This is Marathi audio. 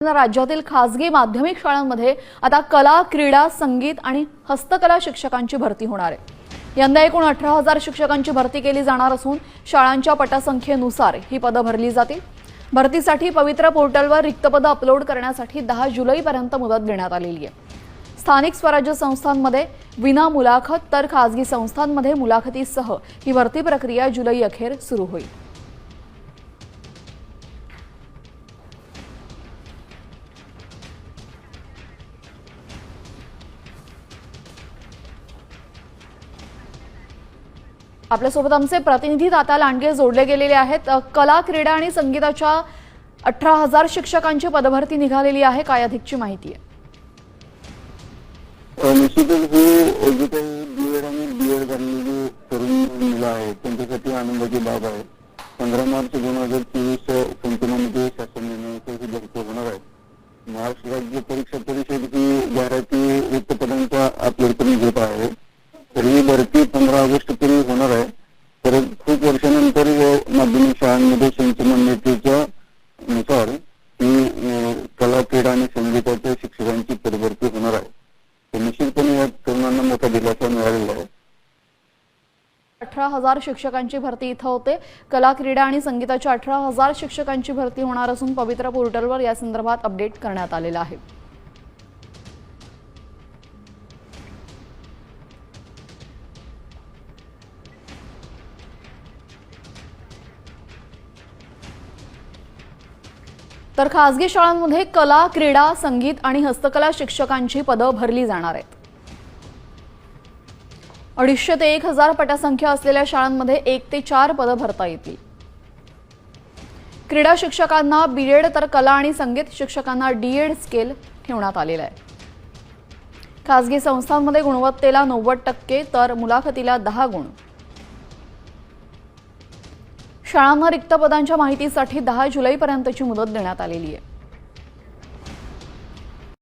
राज्यातील खासगी माध्यमिक शाळांमध्ये आता कला, क्रीडा, संगीत आणि हस्तकला शिक्षकांची भरती होणार आहे। यंदा एकूण 18,000 शिक्षकांची भरती केली जाणार असून शाळांच्या पटसंख्येनुसार ही पदं भरली जातील। भरतीसाठी पवित्र पोर्टलवर रिक्त पदं अपलोड करण्यासाठी 10 जुलैपर्यंत मुदत देण्यात आलेली आहे। स्थानिक स्वराज्य संस्थांमध्ये विना मुलाखत तर खासगी संस्थांमध्ये मुलाखतीसह ही भरती प्रक्रिया जुलै अखेर सुरू होईल। आपल्यासोबत आमचे प्रतिनिधी तात्या लांडगे जोडले गेलेले आहेत। कला, क्रीडा आणि संगीताच्या 18,000 शिक्षकांची पदभरती निघालेली आहे। काय अधिकची माहिती आहे? निश्चितच ही जी काही बीएड आणि बीएड झालेली तरुण मुलं आहेत त्यांच्यासाठी आनंदाची बाब आहे। 15 मार्च 2023 संचलनामध्ये शासन निर्णयाची भरती होणार आहे। महाराष्ट्र राज्य परीक्षा परिषद ही जाहिराती रिक्त पदांचा अपलोड करून घेत आहे। तर ही भरती 15 ऑगस्ट पर्यंत होणार आहे। तर खूप वर्षानंतर माध्यमिक शाळांमध्ये संचलनाच्या नुसार ही कला, क्रीडा आणि संगीताच्या शिक्षकांची पदभरती होणार आहे। तर निश्चितपणे या तरुणांना मोठा दिलासा मिळालेला आहे। 18,000 शिक्षकांची भरती इथं होते। कला, क्रीडा आणि संगीताच्या 18,000 शिक्षकांची भरती होणार असून पवित्र पोर्टलवर या संदर्भात अपडेट करण्यात आलेला आहे। तर खासगी शाळांमध्ये कला, क्रीडा, संगीत आणि हस्तकला शिक्षकांची पदं भरली जाणार आहेत। 250 ते 1,000 पटसंख्या असलेल्या शाळांमध्ये 1 ते 4 पदं भरता येतील। क्रीडा शिक्षकांना बीएड तर कला आणि संगीत शिक्षकांना डीएड स्केल ठेवण्यात आलेला आहे। खासगी संस्थांमध्ये गुणवत्तेला 90% तर मुलाखतीला 10 गुण। शाळांना रिक्त पदांच्या माहितीसाठी 10 जुलैपर्यंतची मुदत देण्यात आलेली आहे।